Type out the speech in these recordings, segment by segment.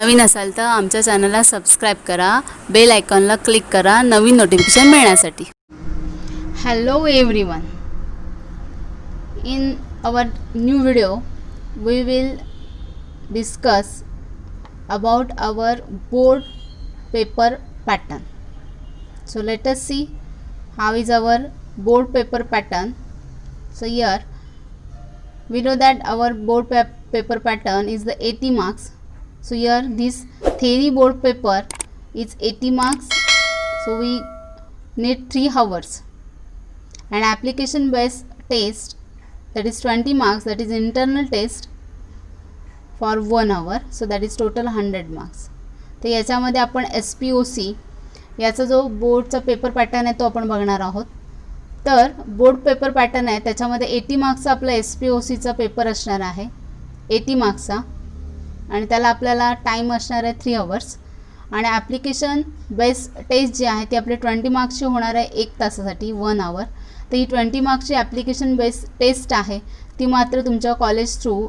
नवीन असाल तर आमच्या चॅनलला सबस्क्राईब करा, बेल आयकॉनला क्लिक करा नवीन नोटिफिकेशन मिळण्यासाठी. Hello everyone, in our new video we will discuss about our board paper pattern. So let us see how is our board paper pattern. So here we know that our board paper pattern is the 80 marks. So here this theory board paper is 80 marks, so we need 3 hours, and application based test, that is 20 marks, that is internal test for 1 hour, so that is total 100 marks. तर याच्यामध्ये आपण SPOC याचा जो बोर्डचा paper pattern आहे तो आपण बघणार आहोत. तर बोर्ड पेपर पॅटर्न आहे त्याच्यामध्ये 80 मार्क्सचा आपला SPOCचा पेपर असणार आहे, 80 मार्क्सचा, आणि त्याला आपल्याला टाईम असणार आहे 3 आवर्स. आणि ॲप्लिकेशन बेस टेस्ट जी आहे ती आपली 20 मार्क्सची होणार आहे 1 तासासाठी, 1 आवर. तर ही 20 मार्क्सची ॲप्लिकेशन बेस टेस्ट आहे ती मात्र तुमच्या कॉलेज थ्रू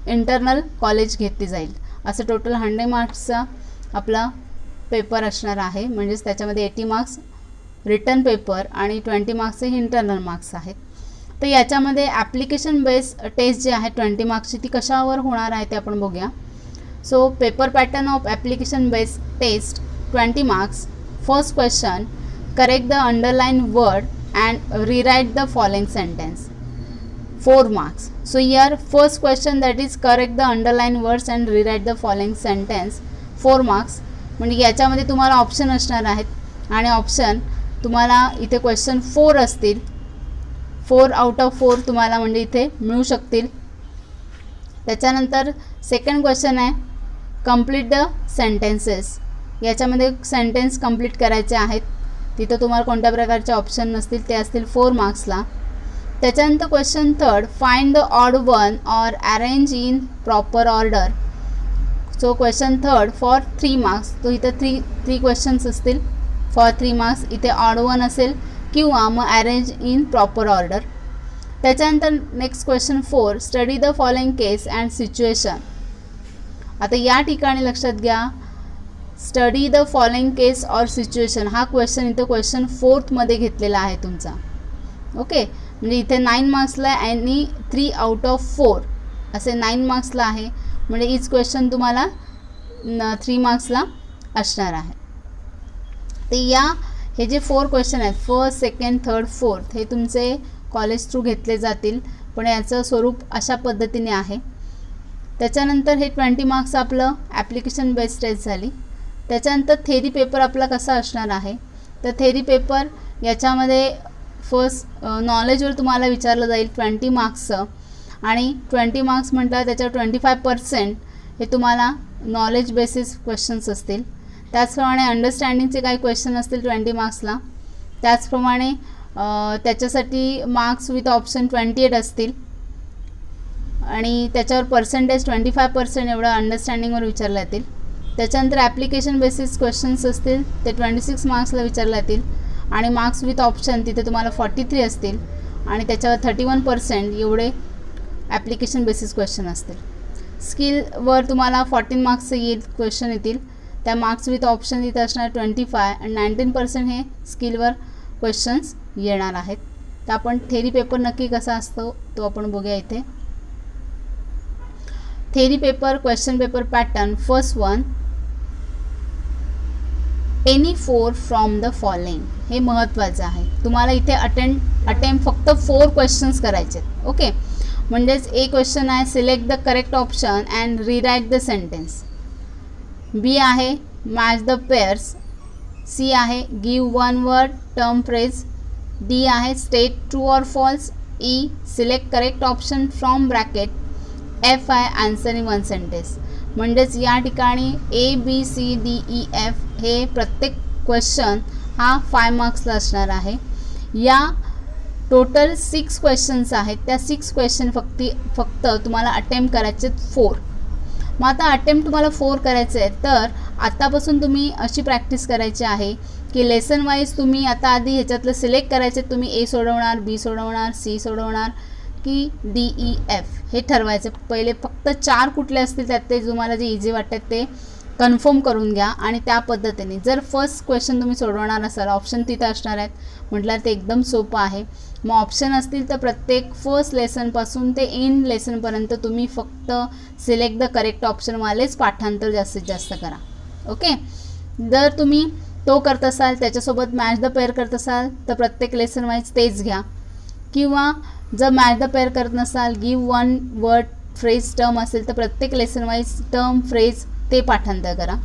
इंटरनल कॉलेज घेतली जाईल. असं टोटल 100 मार्क्सचा आपला पेपर असणार आहे. म्हणजेच त्याच्यामध्ये 80 मार्क्स रिटर्न पेपर आणि 20 मार्क्सचे इंटरनल मार्क्स आहेत. तर याच्यामध्ये ॲप्लिकेशन बेस टेस्ट जी आहे 20 मार्क्सची ती कशावर होणार आहे ते आपण बघूया. So paper pattern of application base test 20 marks. First question, correct the underline word and rewrite the following sentence. 4 marks. So here first question, that is correct the underlined words and rewrite the following sentence, 4 marks. म्हणजे याच्यामध्ये तुम्हाला option असणार आहेत आणि option तुम्हाला इथे question 4 असतील, 4 out of 4 तुम्हाला म्हणजे इथे मिळू शकतील. त्याच्यानंतर सेकंड क्वेश्चन आहे कंप्लीट द सेंटेन्सेस. याच्यामध्ये सेंटेन्स कंप्लीट करायचे आहेत, तिथं तुम्हाला कोणत्या प्रकारचे ऑप्शन नसतील, ते असतील 4 मार्क्सला. त्याच्यानंतर question third, find the odd one और arrange in proper order. So question third for 3 marks. तो इथं थ्री क्वेश्चन्स असतील फॉर 3 मार्क्स. इथे ऑड वन असेल किंवा मग अरेंज इन प्रॉपर ऑर्डर. त्याच्यानंतर next question 4, study the following case and situation. आता या ठिकाणी लक्षात घ्या, स्टडी द फॉलोइंग केस और सिच्युएशन हा क्वेश्चन इथं क्वेश्चन 4मध्ये घेतलेला आहे तुमचा. ओके, म्हणजे इथे 9 मार्क्सला आणि 3 आउट ऑफ 4 असे 9 मार्क्सला आहे. म्हणजे हीच क्वेश्चन तुम्हाला 3 मार्क्सला असणार आहे. तर हे जे 4 क्वेश्चन आहेत, फर्स्ट, सेकंड, थर्ड, फोर्थ, हे तुमचे कॉलेज थ्रू घेतले जातील, पण याचं स्वरूप अशा पद्धतीने आहे. त्याच्यानंतर हे 20 मार्क्स आपलं ॲप्लिकेशन बेस्ड टेस्ट झाली. त्याच्यानंतर थेरी पेपर आपला कसा असणार आहे, तर थेरी पेपर याच्यामध्ये फर्स्ट नॉलेजवर तुम्हाला विचारलं जाईल 20 मार्क्सचं, आणि 20 मार्क्स म्हटलं त्याच्यावर 25% हे तुम्हाला नॉलेज बेसिस क्वेश्चन्स असतील. त्याचप्रमाणे अंडरस्टँडिंगचे काही क्वेश्चन असतील 20 मार्क्सला. त्याचप्रमाणे त्याच्यासाठी मार्क्स विथ ऑप्शन 28 असतील, आणि त्याच्यावर पर्सेंटेज 25% एवढं अंडरस्टँडिंगवर विचारलं जातील. त्याच्यानंतर ॲप्लिकेशन बेसिस क्वेश्चन्स असतील, ते 26 मार्क्सला विचारले जातील, आणि मार्क्स विथ ऑप्शन तिथे तुम्हाला 43 असतील, आणि त्याच्यावर 31% एवढे ॲप्लिकेशन बेसिस क्वेश्चन असतील. स्किलवर तुम्हाला 14 मार्क्सचे क्वेश्चन येतील, त्या मार्क्स विथ ऑप्शन तिथे असणार 25, आणि 19% हे स्किलवर क्वेश्चन्स येणार आहेत. तर आपण थेरी पेपर नक्की कसा असतो तो आपण बघूया इथे. Theory paper question paper pattern, first one, any 4 from the following. हे महत्त्वाचं आहे. तुम्हाला इथे अटेम्प्ट फक्त 4 क्वेश्चन्स करायचे. ओके, म्हणजेच ए क्वेश्चन आहे select the correct option and rewrite the sentence. B आहे मॅच द पेअर्स. सी आहे give 1 word term phrase. D आहे state true or false. E select correct option from bracket. F आहे answer in 1 sentence. म्हणजेच या ठिकाणी ABCDEF हे प्रत्येक question हा 5 मार्क्सला असणार आहे. या टोटल 6 क्वेश्चन्स आहेत, त्या 6 क्वेश्चन फक्त तुम्हाला अटेम्प्ट करायचे 4. मग आता अटेम्प्ट तुम्हाला 4 करायचे आहेत, तर आत्तापासून तुम्ही अशी प्रॅक्टिस करायची आहे की लेसन वाईज तुम्ही आता आधी ह्याच्यातलं सिलेक्ट करायचे. तुम्ही A सोडवणार, B सोडवणार, C सोडवणार की DEF हे ठरवायचं. पहिले फक्त 4 कुठले असतील त्यात ते तुम्हाला जे इझी वाटतात ते कन्फर्म करून घ्या आणि त्या पद्धतीने जर फर्स्ट क्वेश्चन तुम्ही सोडवणार असाल, ऑप्शन तिथं असणार आहेत म्हटलं ते एकदम सोपं आहे. मग ऑप्शन असतील तर प्रत्येक फर्स्ट लेसनपासून ते एंड लेसनपर्यंत तुम्ही फक्त सिलेक्ट द करेक्ट ऑप्शनवालेच पाठांतर जास्तीत जास्त करा. ओके, जर तुम्ही तो करत असाल त्याच्यासोबत मॅच द पेअर करत असाल तर प्रत्येक लेसन वाईज तेच घ्या, किंवा जर मॅच द पेअर करत नसाल, give one word phrase term असेल तर प्रत्येक लेसन वाईज टर्म फ्रेज ते पाठांतर करा.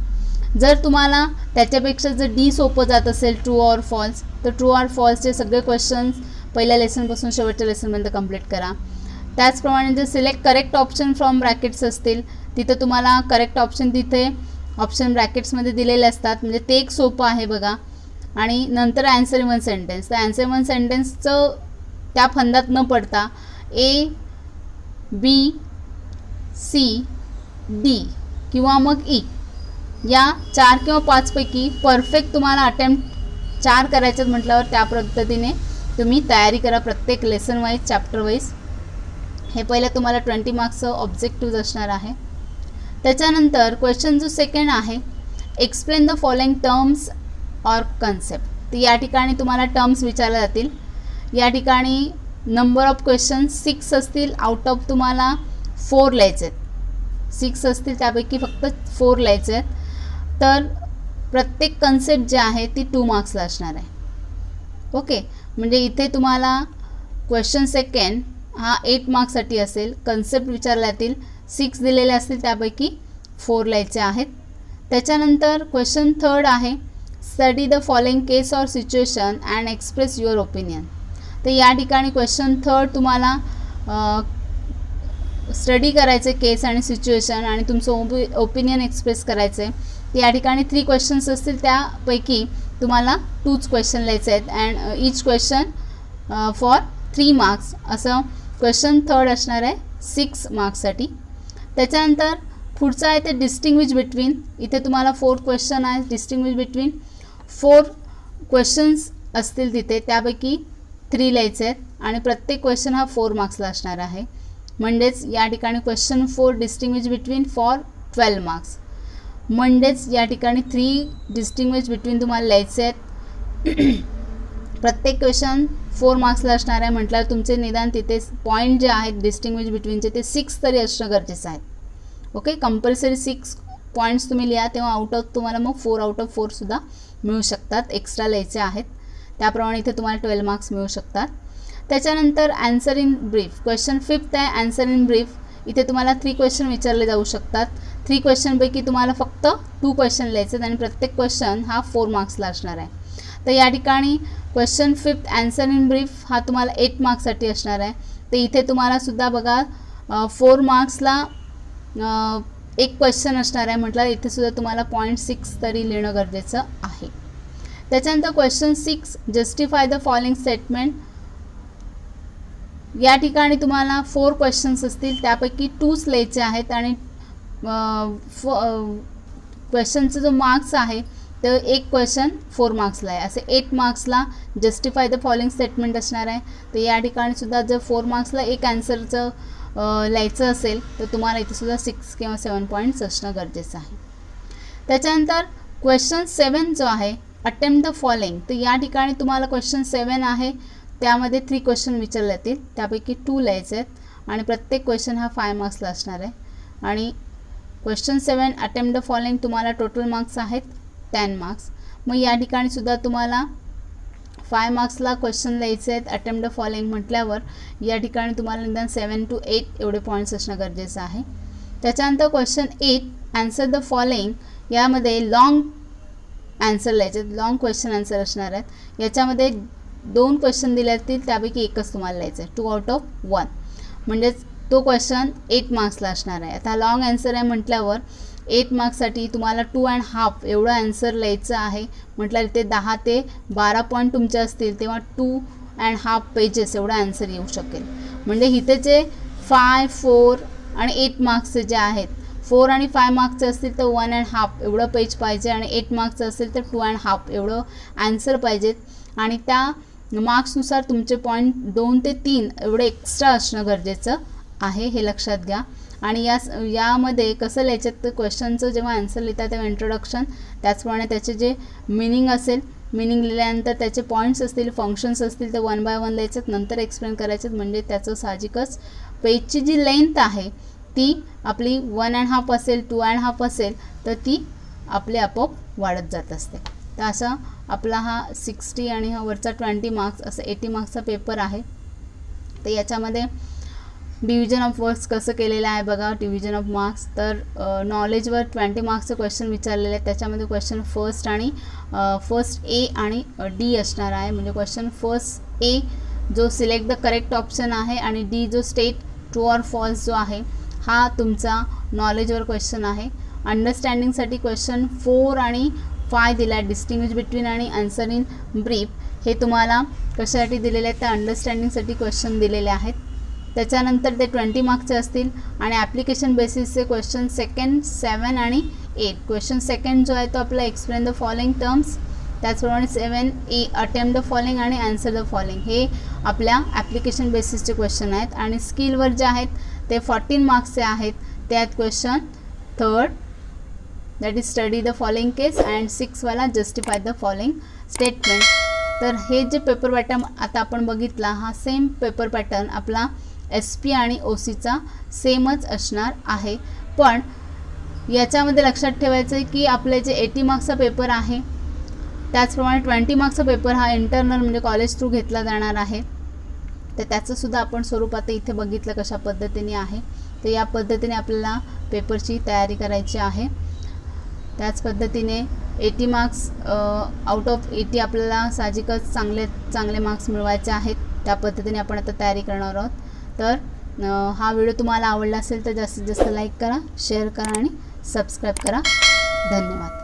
जर तुम्हाला त्याच्यापेक्षा जर डी सोपं जात असेल ट्रू ऑर फॉल्स, तर ट्रू ऑर फॉल्सचे सगळे क्वेश्चन्स पहिल्या लेसनपासून शेवटच्या लेसनपर्यंत कंप्लीट करा. त्याचप्रमाणे जर select correct option from brackets असतील तिथं तुम्हाला करेक्ट ऑप्शन तिथे ऑप्शन ब्रॅकेट्समध्ये दिलेले असतात, म्हणजे ते एक सोपं आहे बघा. आणि नंतर ॲन्सर इन वन सेंटेन्स, तर ॲन्सर इन वन सेंटेन्सचं त्या फंदात न पडता ए बी सी डी किंवा मग ई या 4 किंवा 5 पैकी परफेक्ट तुम्हाला अटेम्प्ट 4 करायचे म्हटल्यावर त्या पद्धतीने तुम्ही तयारी करा प्रत्येक लेसन वाईज, चॅप्टर वाईज. हे पहिलं तुम्हाला 20 मार्क्सचं ऑब्जेक्टिव्ह असणार आहे. त्याच्यानंतर क्वेश्चन जो सेकंड आहे, explain the following terms or concept. तर या ठिकाणी तुम्हाला टर्म्स विचारले जातील. या ठिकाणी नंबर ऑफ क्वेश्चन 6 असतील, आउट ऑफ तुम्हाला 4 लिहायचे आहेत. 6 असतील त्यापैकी फक्त 4 लिहायचे आहेत. तर प्रत्येक कन्सेप्ट जे आहे ती 2 मार्क्सला असणार आहे. ओके, म्हणजे इथे तुम्हाला क्वेश्चन सेकंड हा 8 मार्क्ससाठी असेल. कन्सेप्ट विचारले जातील, 6 दिलेले असतील त्यापैकी 4 लिहायचे आहेत. त्याच्यानंतर क्वेश्चन थर्ड आहे, study the following case or situation and express your opinion. तर या ठिकाणी क्वेश्चन थर्ड तुम्हाला स्टडी करायचे केस आणि सिच्युएशन आणि तुमचं ओपिनियन एक्सप्रेस करायचं आहे. या ठिकाणी 3 क्वेश्चन्स असतील त्यापैकी तुम्हाला 2च क्वेश्चन लिहायचे आहेत and each question for 3 marks. असं क्वेश्चन थर्ड असणार आहे 6 मार्क्ससाठी. त्याच्यानंतर पुढचं आहे ते डिस्टिंग्विश बिटवीन. इथे तुम्हाला 4 क्वेश्चन आहे. डिस्टिंग्विश बिटवीन 4 क्वेश्चन्स असतील तिथे, त्यापैकी 3 लिहायचे आहेत आणि प्रत्येक क्वेश्चन हा 4 मार्क्सला असणार आहे. म्हणजेच या ठिकाणी question 4 distinguish between for 12 marks. म्हणजेच या ठिकाणी 3 डिस्टिंग्विश बिटवीन तुम्हाला लिहायचे आहेत. प्रत्येक क्वेश्चन 4 मार्क्सला असणार आहे म्हटल्यावर तुमचे निदान तिथे पॉईंट जे आहेत डिस्टिंग्विश बिटवीनचे ते 6 तरी असणं गरजेचं आहे. ओके, कंपल्सरी 6 पॉईंट्स तुम्ही लिहा, तेव्हा आउट ऑफ तुम्हाला मग 4 आउट ऑफ 4 सुद्धा मिळू शकतात. एक्स्ट्रा लिहायचे आहेत त्याप्रमाणे इथे तुम्हाला 12 मार्क्स मिळू शकतात. त्याच्यानंतर answer in brief. Question 5th आहे ॲन्सर इन ब्रीफ. इथे तुम्हाला 3 क्वेश्चन विचारले जाऊ शकतात. 3 क्वेश्चनपैकी तुम्हाला फक्त 2 क्वेश्चन लिहायचे आहेत आणि प्रत्येक क्वेश्चन हा 4 मार्क्सला असणार आहे. तर या ठिकाणी question 5th answer in brief हा तुम्हाला 8 मार्क्ससाठी असणार आहे. तर इथे तुम्हाला सुद्धा बघा 4 मार्क्सला 1 क्वेश्चन असणार आहे म्हटलं इथे सुद्धा तुम्हाला 0.6 तरी लिहिणं गरजेचं आहे. त्याच्यानंतर question 6 justify the following statement. या ठिकाणी तुम्हाला 4 क्वेश्चन्स असतील त्यापैकी 2च लिहायचे आहेत आणि क्वेश्चनचा जो मार्क्स आहे तर 1 क्वेश्चन 4 मार्क्सला आहे. असे 8 मार्क्सला जस्टिफाय द फॉलोइंग स्टेटमेंट असणार आहे. तर या ठिकाणी सुद्धा जर 4 मार्क्सला 1 ॲन्सरचं लिहायचं असेल तर तुम्हाला इथे सुद्धा 6 किंवा 7 पॉईंट्स असणं गरजेचं आहे. त्याच्यानंतर क्वेश्चन 7 जो आहे अटेम्प्ट द फॉलोइंग. तर या ठिकाणी तुम्हाला क्वेश्चन 7 आहे त्यामध्ये 3 क्वेश्चन विचारले जातील त्यापैकी 2 लिहायचे आहेत आणि प्रत्येक क्वेश्चन हा 5 मार्क्सला असणार आहे. आणि क्वेश्चन 7 अटेम्प्ट द फॉलोइंग तुम्हाला टोटल मार्क्स आहेत 10 मार्क्स. मग या ठिकाणी सुद्धा तुम्हाला 5 मार्क्सला क्वेश्चन लिहायचे आहेत अटेम्प्ट द फॉलोइंग म्हटल्यावर या ठिकाणी तुम्हाला निदान 7 to 8 एवढे पॉईंट्स असणं गरजेचं आहे. त्याच्यानंतर क्वेश्चन 8 ॲन्सर द फॉलोइंग. यामध्ये लॉंग ॲन्सर लिहायचे आहेत, लॉंग क्वेश्चन ॲन्सर असणार आहेत. याच्यामध्ये 2 क्वेश्चन दिले असतील त्यापैकी एकच तुम्हाला लिहायचं आहे 2 out of 1. म्हणजेच तो क्वेश्चन 8 मार्क्सला असणार आहे. आता लॉंग ॲन्सर आहे म्हटल्यावर 8 मार्क्ससाठी तुम्हाला 2.5 एवढं ॲन्सर लिहायचं आहे म्हटलं इथे 10 ते 12 पॉईंट तुमचे असतील तेव्हा 2.5 पेजेस एवढं ॲन्सर येऊ शकेल. म्हणजे इथे जे 5, 4 आणि 8 मार्क्सचे जे आहेत 4 आणि 5 मार्क्सचे असतील तर 1.5 एवढं पेज पाहिजे आणि 8 मार्क्सचं असेल तर 2.5 एवढं ॲन्सर पाहिजेत. आणि त्या मार्क्सनुसार तुमचे पॉईंट 2 ते 3 एवढे एक्स्ट्रा असणं गरजेचं आहे हे लक्षात घ्या. आणि यामध्ये कसं लिहायचं, क्वेश्चनचं जेव्हा आन्सर लिहिता तेव्हा इंट्रोडक्शन, त्याचप्रमाणे त्याचे जे मिनिंग असेल, मिनिंग लिहिल्यानंतर त्याचे पॉईंट्स असतील, फंक्शन्स असतील ते 1 बाय 1 लिहायचं, नंतर एक्सप्लेन करायचं. म्हणजे त्याचं साहजिकच पेजची जी लेंथ आहे ती आपली 1.5 असेल, 2.5 असेल तर ती आपले आपोआप वाढत जात असते. तर असा आपला हा 60 आणि हा वरचा 20 मार्क्स असं 80 मार्क्सचा पेपर आहे. तर याच्यामध्ये डिव्हिजन ऑफ वर्क्स कसं केलेलं आहे बघा. डिव्हिजन ऑफ मार्क्स तर नॉलेजवर 20 मार्क्सचं क्वेश्चन विचारलेलं आहे. त्याच्यामध्ये क्वेश्चन फर्स्ट ए आणि डी असणार आहे. म्हणजे क्वेश्चन फर्स्ट ए जो सिलेक्ट द करेक्ट ऑप्शन आहे आणि डी जो स्टेट ट्रू ऑर फॉल्स जो आहे हा तुमचा नॉलेजवर क्वेश्चन आहे. अंडरस्टँडिंगसाठी क्वेश्चन 4 आणि 5 दिला आहे. डिस्टिंग्विश बिटवीन आणि आन्सर इन ब्रीफ हे तुम्हाला कशासाठी दिलेले आहेत तर अंडरस्टँडिंगसाठी क्वेश्चन दिलेले आहेत. त्याच्यानंतर ते 20 मार्क्सचे असतील. आणि ॲप्लिकेशन बेसिसचे क्वेश्चन 2, 7 आणि 8. क्वेश्चन 2 जो आहे तो आपला एक्सप्लेन द फॉलोइंग टर्म्स, त्याचप्रमाणे 7 अटेम्प्ट द फॉलोइंग आणि आन्सर द फॉलोइंग हे आपल्या ॲप्लिकेशन बेसिसचे क्वेश्चन आहेत. आणि स्किलवर जे आहेत ते 14 मार्क्सचे आहेत. ते आहेत question 3 that is study the following case and 6 वाला जस्टिफाय द फॉलोइंग स्टेटमेंट. तर हे जे पेपर पॅटर्न आता आपण बघितला हा सेम पेपर पॅटर्न आपला SP आणि OCचा सेमच असणार आहे. पण याच्यामध्ये लक्षात ठेवायचं आहे की आपले जे 80 मार्क्सचा पेपर आहे त्याचप्रमाणे 20 मार्क्सचा पेपर हा इंटरनल म्हणजे कॉलेज थ्रू घेतला जाणार आहे. तर त्याचंसुद्धा आपण स्वरूप आता इथे बघितलं कशा पद्धतीने आहे. तर या पद्धतीने आपल्याला पेपरची तयारी करायची आहे. त्याच पद्धतीने 80 मार्क्स आउट ऑफ 80 आपल्याला साहजिकच चांगले मार्क्स मिळवायचे आहेत. त्या पद्धतीने आपण आता तयारी करणार आहोत. तर हा व्हिडिओ तुम्हाला आवडला असेल तर जास्तीत जास्त लाईक करा, शेअर करा आणि सबस्क्राईब करा. धन्यवाद.